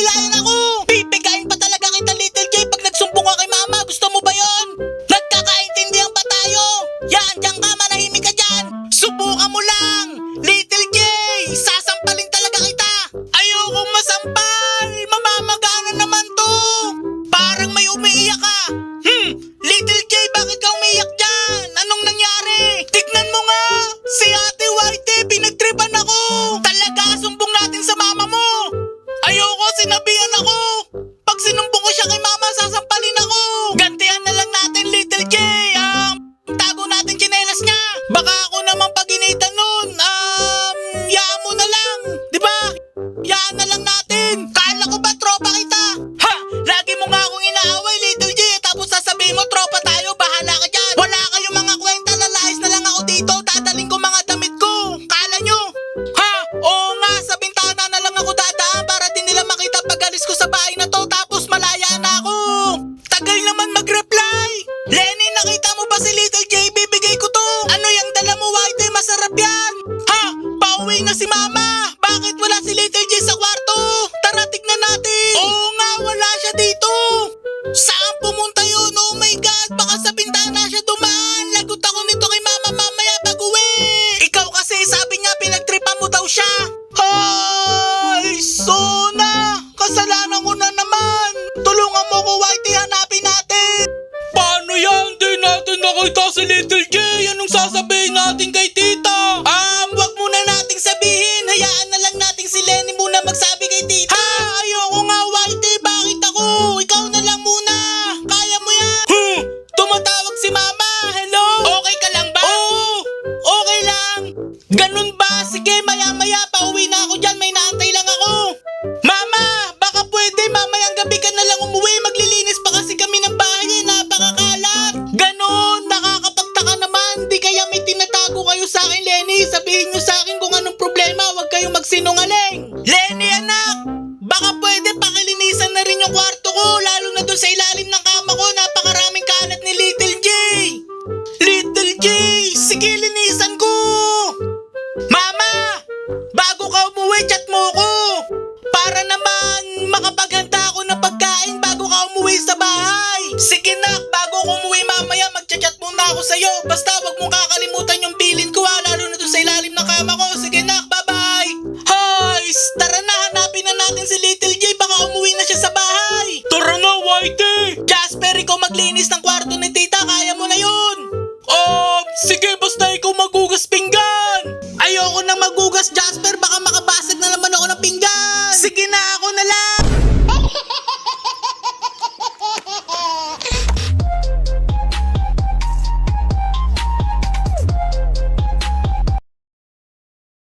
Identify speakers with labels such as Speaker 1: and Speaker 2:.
Speaker 1: nilayan ako. Pipigain pa talaga kita, Little J, pag nagsumbong ka kay mama. Gusto mo ba yon? Nagkakaintindihan pa tayo. Yan, diyan ka, manahimik ka dyan. Subukan mo lang, Little J. Sasampalin talaga kita. Ayokong masampal. Mamamagana naman to. Parang may umiiyak ka. Little J, bakit ka umiiyak dyan? Anong nangyari? Tignan mo nga. Si Ate Whitey, pinagtripan ako. Talaga, sumbong natin sa mama mo. Ayoko, sinabihan ako. Pag sinumbong ko siya kay mama, sasampalin ako. Gantihan na lang natin, Little J. Tago natin tsinelas niya. Baka ako naman pag-initan nun. Yaan mo na lang. Diba? Yaan na lang natin. Kala ko ba tropa kita? Ha! Lagi mo nga akong inaaway, Little J. Tapos sasabihin mo tropa tayo, bahala ka dyan. Wala kayong mga kwenta, lalayas na lang ako dito. Dadaling ko mga damit ko. Kala nyo? Ha? Oo nga, sa bintana na lang ako dadaan para di nila makita pag alis ko sa bahay na to. Tapos malaya na ako. Tagal naman mag-reply. Lenny, nakita mo ba si Little J? Bibigay ko to. Ano yung dala mo, Whitey? Masarap yan. Ha? Pauwi na si mama. Bakit wala si Little J sa kwarto? Tara, tignan natin. Oo nga, wala siya dito. Saan pumunta yun? Oh my God, baka sa bintana siya dumaan. Lagot ako nito kay mama mamaya pag uwi. Ikaw kasi, sabi niya pinagtripan mo daw siya. Ay, Sona, kasalanan ko na naman. Tulungan mo ko, Whitey, hanapin natin. Paano yan? Di natin nakita si Little J. Anong sasabihin natin kay tita? Wag muna nating sabihin. Hayaan na lang natin si Lenny muna magsabi kay tita. Ayoko nga, Whitey. Bakit ako? Ikaw na lang muna. Kaya mo yan. Tumatawag si mama. Hello? Okay ka lang ba? Oo, okay lang. Ganun ba? Sige, maya-maya pauwi na ako dyan. May naantay lang ako. Mama, baka pwede mamayang gabi ka na lang umuwi. Maglilinis pa kasi kami ng bahay. Napakakalat. Ganon, nakakapagtaka naman. Di kaya may tinatago kayo sa akin, Lenny. Sabihin nyo sa akin kung anong problema. Huwag kayong magsinungaling. Lenny, anak, baka pwede pakilinisan na rin yung kwarto ko. Lalo na doon sa ilalim ng kama ko. Napakaraming kalat ni Little J. Little J, sige, linisan ko. Mama, bago ka umuwi, chat mo ko. Para naman makapaghanda ako ng pagkain bago ka umuwi sa bahay. Sige nak, bago ko umuwi mamaya, magchat-chat muna ako sa'yo. Basta wag mong kakalimutan yung bilin ko, lalo na doon sa ilalim ng kama ko. Sige nak, bye-bye. Hay, tara na, hanapin na natin si Little J. Baka umuwi na siya sa bahay. Tara na, Whitey. Jasper, ikaw maglinis ng kwarto